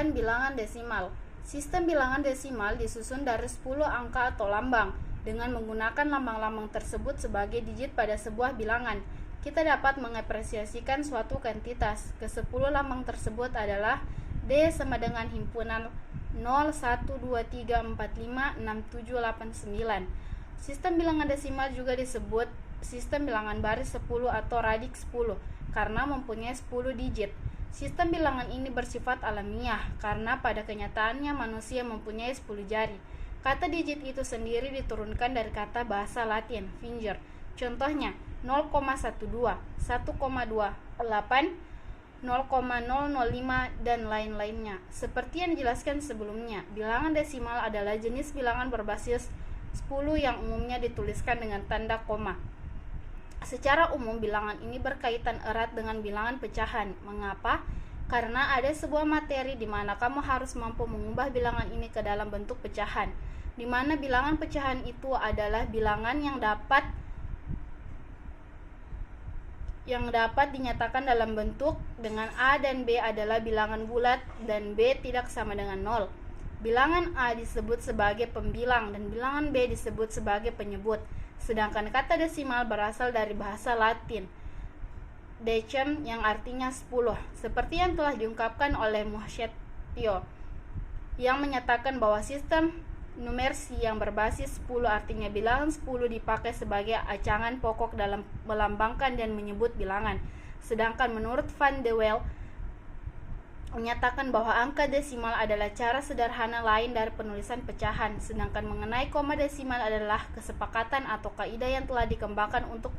Sistem bilangan desimal. Sistem bilangan desimal disusun dari 10 angka atau lambang. Dengan menggunakan lambang-lambang tersebut sebagai digit pada sebuah bilangan, kita dapat mengapresiasikan suatu kuantitas. Ke-10 lambang tersebut adalah D sama dengan himpunan 0, 1, 2, 3, 4, 5, 6, 7, 8, 9. Sistem bilangan desimal juga disebut sistem bilangan baris 10 atau radik 10 karena mempunyai 10 digit. Sistem bilangan ini bersifat alamiah karena pada kenyataannya manusia mempunyai 10 jari. Kata digit itu sendiri diturunkan dari kata bahasa Latin, finger. Contohnya 0,12, 1,28, 0,005 dan lain-lainnya. Seperti yang dijelaskan sebelumnya, bilangan desimal adalah jenis bilangan berbasis 10 yang umumnya dituliskan dengan tanda koma. Secara umum, bilangan ini berkaitan erat dengan bilangan pecahan. Mengapa? Karena ada sebuah materi di mana kamu harus mampu mengubah bilangan ini ke dalam bentuk pecahan, di mana bilangan pecahan itu adalah bilangan yang dapat dinyatakan dalam bentuk dengan A dan B adalah bilangan bulat dan B tidak sama dengan 0. Bilangan A disebut sebagai pembilang dan bilangan B disebut sebagai penyebut. Sedangkan kata desimal berasal dari bahasa Latin decem yang artinya 10, seperti yang telah diungkapkan oleh Muschiettio, yang menyatakan bahwa sistem numerasi yang berbasis 10 artinya bilangan 10 dipakai sebagai acangan pokok dalam melambangkan dan menyebut bilangan. Sedangkan menurut Van de Waal menyatakan bahwa angka desimal adalah cara sederhana lain dari penulisan pecahan, sedangkan mengenai koma desimal adalah kesepakatan atau kaidah yang telah dikembangkan untuk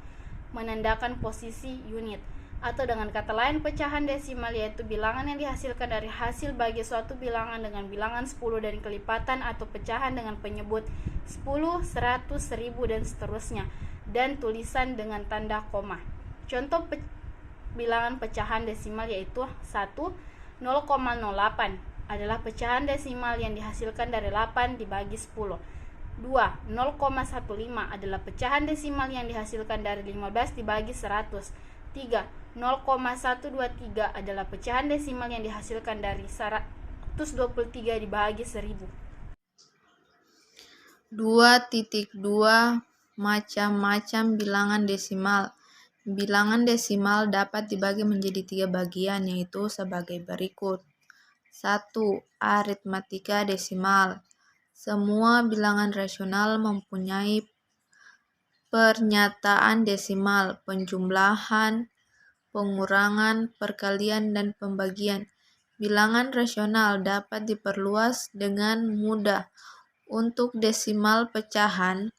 menandakan posisi unit. Atau dengan kata lain, pecahan desimal yaitu bilangan yang dihasilkan dari hasil bagi suatu bilangan dengan bilangan 10 dan kelipatan atau pecahan dengan penyebut 10, 100, 1000 dan seterusnya, dan tulisan dengan tanda koma. Contoh bilangan pecahan desimal yaitu 1, 0,08 adalah pecahan desimal yang dihasilkan dari 8 dibagi 10. 2, 0,15 adalah pecahan desimal yang dihasilkan dari 15 dibagi 100. 3, 0,123 adalah pecahan desimal yang dihasilkan dari 123 dibagi 1000. 2.2 Macam-macam bilangan desimal. Bilangan desimal dapat dibagi menjadi 3 bagian, yaitu sebagai berikut. 1. Aritmatika desimal. Semua bilangan rasional mempunyai pernyataan desimal, penjumlahan, pengurangan, perkalian, dan pembagian. Bilangan rasional dapat diperluas dengan mudah. Untuk desimal pecahan,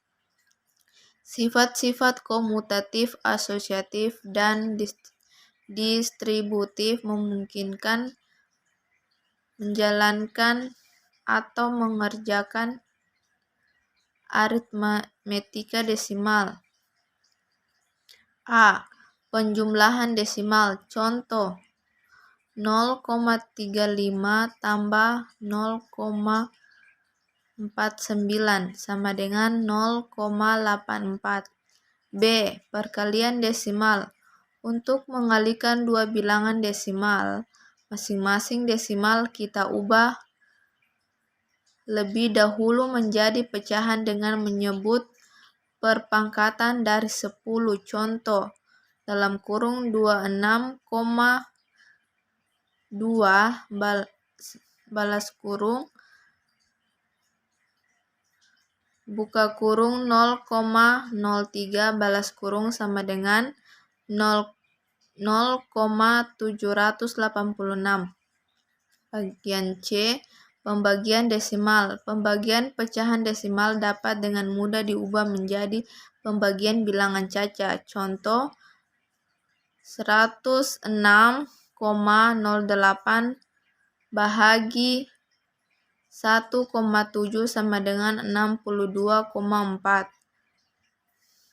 sifat-sifat komutatif, asosiatif, dan distributif memungkinkan menjalankan atau mengerjakan aritmatika desimal. A. Penjumlahan desimal. Contoh 0,35 tambah 0,49 sama dengan 0,84. B. Perkalian desimal. Untuk mengalikan dua bilangan desimal, masing-masing desimal kita ubah lebih dahulu menjadi pecahan dengan menyebut perpangkatan dari 10. Contoh, dalam kurung 26,2 balas kurung buka kurung 0,03 balas kurung sama dengan 0,786. Bagian C. Pembagian desimal. Pembagian pecahan desimal dapat dengan mudah diubah menjadi pembagian bilangan cacat. Contoh 106,08 bahagi 1,7 sama dengan 62,4.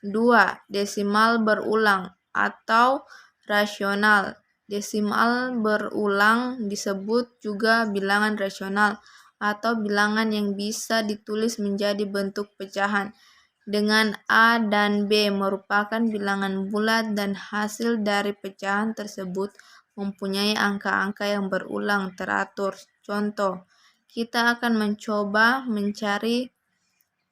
2. Desimal berulang atau rasional. Desimal berulang disebut juga bilangan rasional atau bilangan yang bisa ditulis menjadi bentuk pecahan dengan A dan B merupakan bilangan bulat dan hasil dari pecahan tersebut mempunyai angka-angka yang berulang teratur. Contoh, kita akan mencoba mencari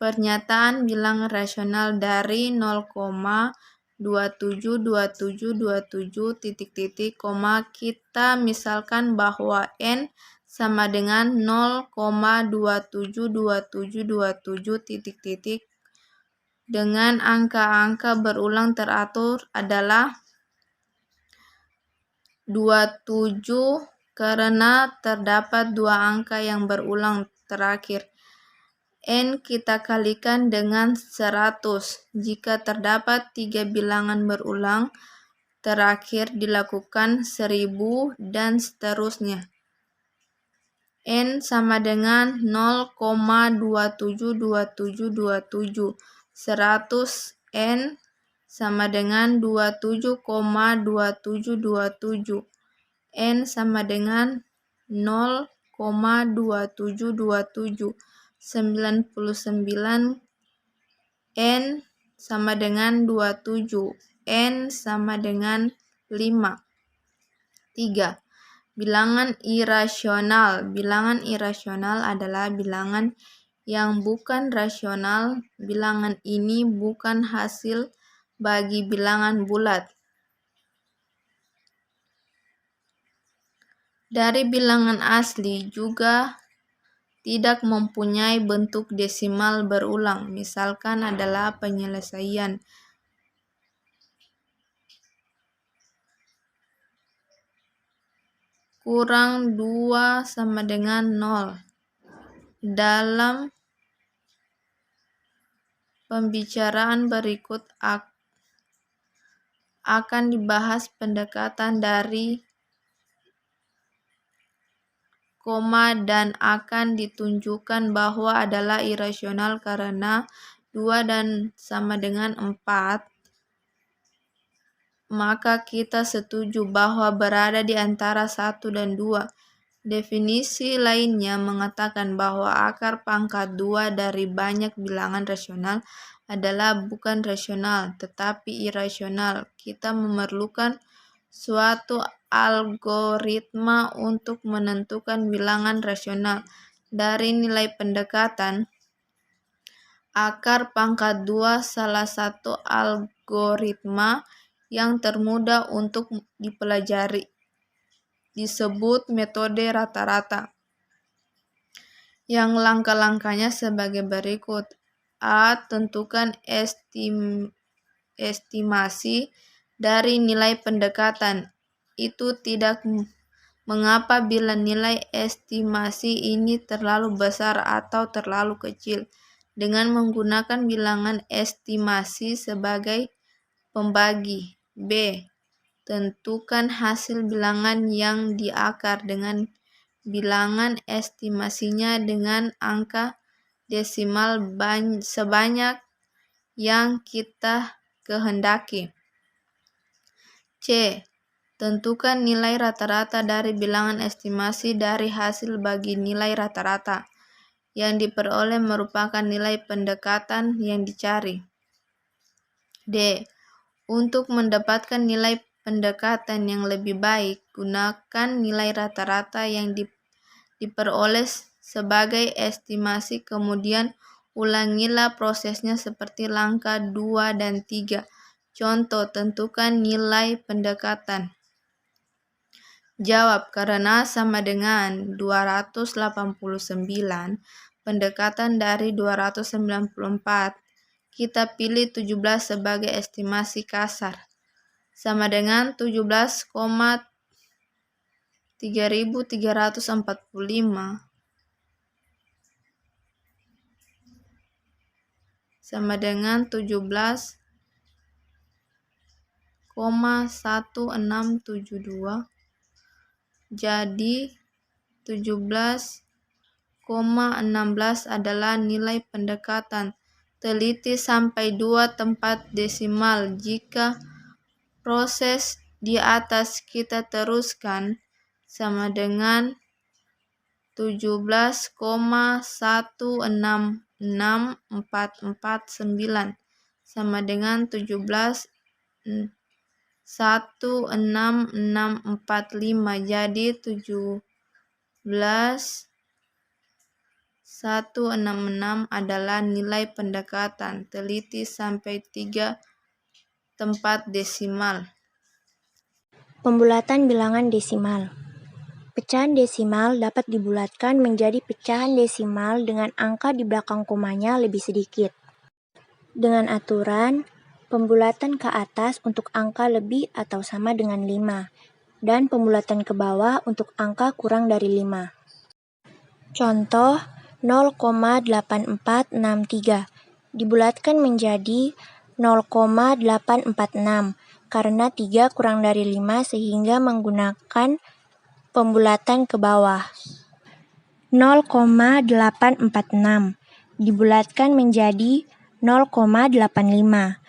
pernyataan bilangan rasional dari 0,272727 kita misalkan bahwa n sama dengan 0,272727 dengan angka-angka berulang teratur adalah 27 karena terdapat dua angka yang berulang terakhir. N kita kalikan dengan 100. Jika terdapat 3 bilangan berulang terakhir dilakukan 1000 dan seterusnya. N sama dengan 0,272727. 100 N sama dengan 27,2727. N sama dengan 0,2727. 99 N sama dengan 27. N sama dengan 5. 3. Bilangan irasional. Bilangan irasional adalah bilangan yang bukan rasional. Bilangan ini bukan hasil bagi bilangan bulat. Dari bilangan asli juga tidak mempunyai bentuk desimal berulang. Misalkan adalah penyelesaian. Kurang 2 sama dengan 0. Dalam pembicaraan berikut akan dibahas pendekatan dari koma dan akan ditunjukkan bahwa adalah irasional karena 2 dan sama dengan 4, maka kita setuju bahwa berada di antara 1 dan 2. Definisi lainnya mengatakan bahwa akar pangkat 2 dari banyak bilangan rasional adalah bukan rasional, tetapi irasional. Kita memerlukan suatu algoritma untuk menentukan bilangan rasional. Dari nilai pendekatan akar pangkat 2 salah satu algoritma yang termudah untuk dipelajari disebut metode rata-rata. Yang langkah-langkahnya sebagai berikut. A. Tentukan estimasi dari nilai pendekatan. Itu tidak mengapa bila nilai estimasi ini terlalu besar atau terlalu kecil. Dengan menggunakan bilangan estimasi sebagai pembagi. B. Tentukan hasil bilangan yang di akar dengan bilangan estimasinya dengan angka desimal sebanyak yang kita kehendaki. C. Tentukan nilai rata-rata dari bilangan estimasi dari hasil bagi nilai rata-rata. Yang diperoleh merupakan nilai pendekatan yang dicari. D. Untuk mendapatkan nilai pendekatan yang lebih baik, gunakan nilai rata-rata yang diperoleh sebagai estimasi, kemudian ulangilah prosesnya seperti langkah 2 dan 3. Contoh, tentukan nilai pendekatan. Jawab, karena sama dengan 289, pendekatan dari 294. Kita pilih 17 sebagai estimasi kasar. Sama dengan 17,3345 sama dengan 17,1672. Jadi 17,16 adalah nilai pendekatan. Teliti sampai 2 tempat desimal. Jika proses di atas kita teruskan, sama dengan 17,1664449 sama dengan 17,16645. Jadi 166 adalah nilai pendekatan. Teliti sampai 3 tempat desimal. Pembulatan bilangan desimal. Pecahan desimal dapat dibulatkan menjadi pecahan desimal dengan angka di belakang komanya lebih sedikit. Dengan aturan, pembulatan ke atas untuk angka lebih atau sama dengan 5, dan pembulatan ke bawah untuk angka kurang dari 5. Contoh, 0,8463 dibulatkan menjadi 0,846 karena 3 kurang dari 5 sehingga menggunakan pembulatan ke bawah. 0,846 dibulatkan menjadi 0,85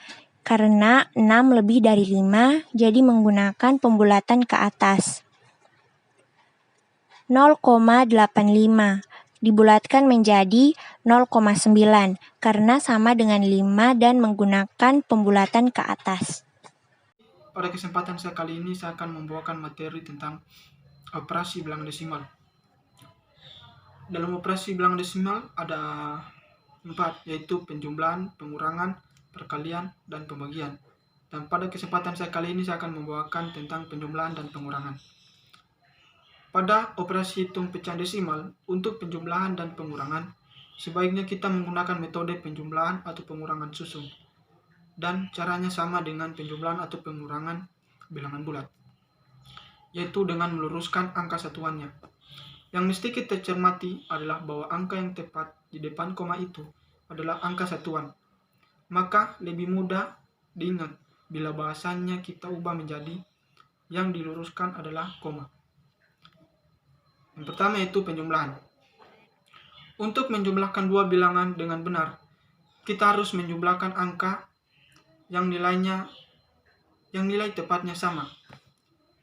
karena 6 lebih dari 5 jadi menggunakan pembulatan ke atas. 0,85 dibulatkan menjadi 0,9 karena sama dengan 5 dan menggunakan pembulatan ke atas. Pada kesempatan saya kali ini saya akan membawakan materi tentang operasi bilangan desimal. Dalam operasi bilangan desimal ada 4, yaitu penjumlahan, pengurangan, perkalian, dan pembagian. Dan pada kesempatan saya kali ini saya akan membawakan tentang penjumlahan dan pengurangan. Pada operasi hitung pecahan desimal, untuk penjumlahan dan pengurangan, sebaiknya kita menggunakan metode penjumlahan atau pengurangan susun. Dan caranya sama dengan penjumlahan atau pengurangan bilangan bulat, yaitu dengan meluruskan angka satuannya. Yang mesti kita cermati adalah bahwa angka yang tepat di depan koma itu adalah angka satuan. Maka lebih mudah diingat bila bahasanya kita ubah menjadi yang diluruskan adalah koma. Yang pertama yaitu penjumlahan. Untuk menjumlahkan dua bilangan dengan benar, kita harus menjumlahkan angka yang nilai tepatnya sama.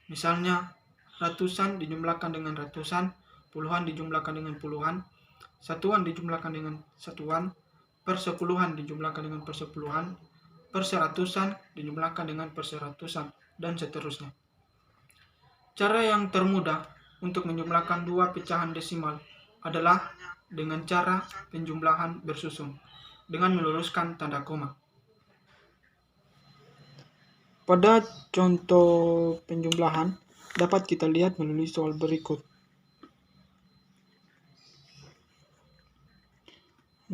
Misalnya, ratusan dijumlahkan dengan ratusan, puluhan dijumlahkan dengan puluhan, satuan dijumlahkan dengan satuan, persepuluhan dijumlahkan dengan persepuluhan, perseratusan dijumlahkan dengan perseratusan, dan seterusnya. Cara yang termudah untuk menjumlahkan dua pecahan desimal adalah dengan cara penjumlahan bersusun, dengan meluruskan tanda koma. Pada contoh penjumlahan, dapat kita lihat melalui soal berikut.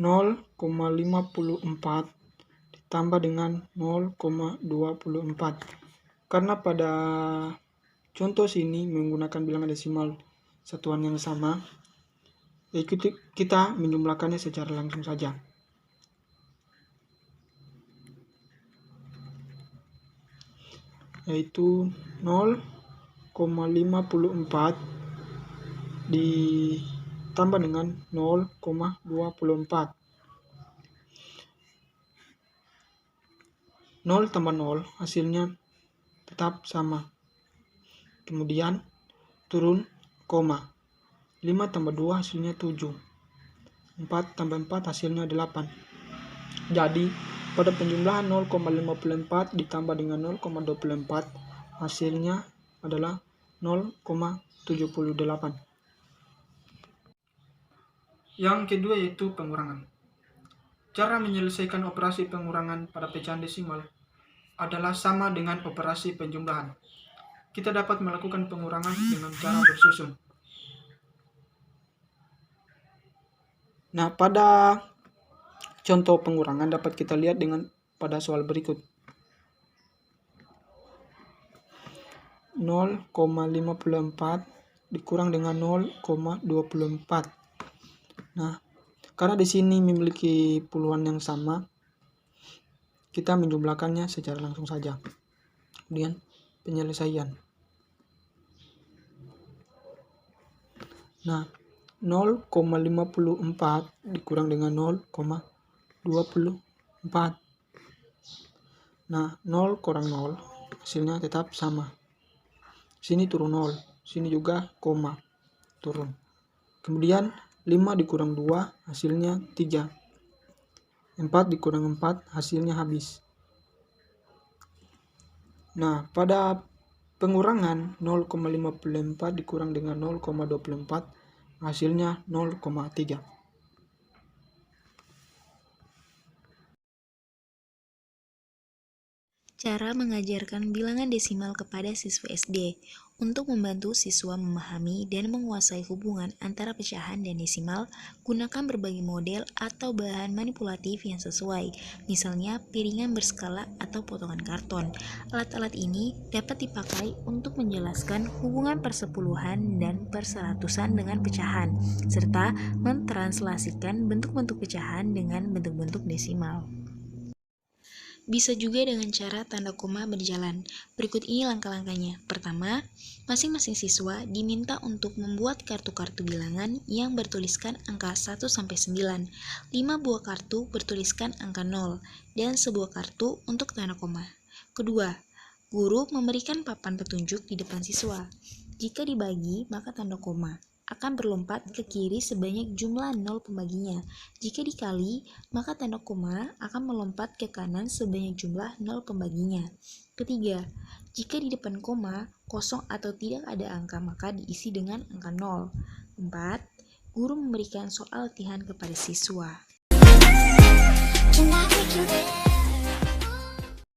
0,54 ditambah dengan 0,24. Karena pada contoh sini menggunakan bilangan desimal satuan yang sama, kita menjumlahkannya secara langsung saja. Yaitu 0,54 ditambah dengan 0,24. 0 tambah 0 hasilnya tetap sama. Kemudian turun koma. 5 tambah 2 hasilnya 7. 4 tambah 4 hasilnya 8. Jadi pada penjumlahan 0,54 ditambah dengan 0,24 hasilnya adalah 0,78. Yang kedua yaitu pengurangan. Cara menyelesaikan operasi pengurangan pada pecahan desimal adalah sama dengan operasi penjumlahan. Kita dapat melakukan pengurangan dengan cara bersusun. Nah, pada contoh pengurangan dapat kita lihat dengan pada soal berikut. 0,54 dikurang dengan 0,24. Nah, karena di sini memiliki puluhan yang sama, kita menjumlahkannya secara langsung saja. Kemudian penyelesaian. Nah, 0,54 dikurang dengan 0,24. Nah, 0 kurang 0 hasilnya tetap sama. Sini turun 0, sini juga koma turun. Kemudian 5 dikurang 2 hasilnya 3. 4 dikurang 4 hasilnya habis. Nah, pada pengurangan 0,54 dikurang dengan 0,24 Hasilnya 0,3. Cara mengajarkan bilangan desimal kepada siswa SD. Untuk membantu siswa memahami dan menguasai hubungan antara pecahan dan desimal, gunakan berbagai model atau bahan manipulatif yang sesuai, misalnya piringan berskala atau potongan karton. Alat-alat ini dapat dipakai untuk menjelaskan hubungan persepuluhan dan perseratusan dengan pecahan, serta mentranslasikan bentuk-bentuk pecahan dengan bentuk-bentuk desimal. Bisa juga dengan cara tanda koma berjalan. Berikut ini langkah-langkahnya. Pertama, masing-masing siswa diminta untuk membuat kartu-kartu bilangan yang bertuliskan angka 1-9. 5 buah kartu bertuliskan angka 0, dan sebuah kartu untuk tanda koma. Kedua, guru memberikan papan petunjuk di depan siswa. Jika dibagi, maka tanda koma akan berlompat ke kiri sebanyak jumlah 0 pembaginya. Jika dikali, maka tanda koma akan melompat ke kanan sebanyak jumlah 0 pembaginya. Ketiga, jika di depan koma, kosong atau tidak ada angka, maka diisi dengan angka 0. 4. Guru memberikan soal latihan kepada siswa.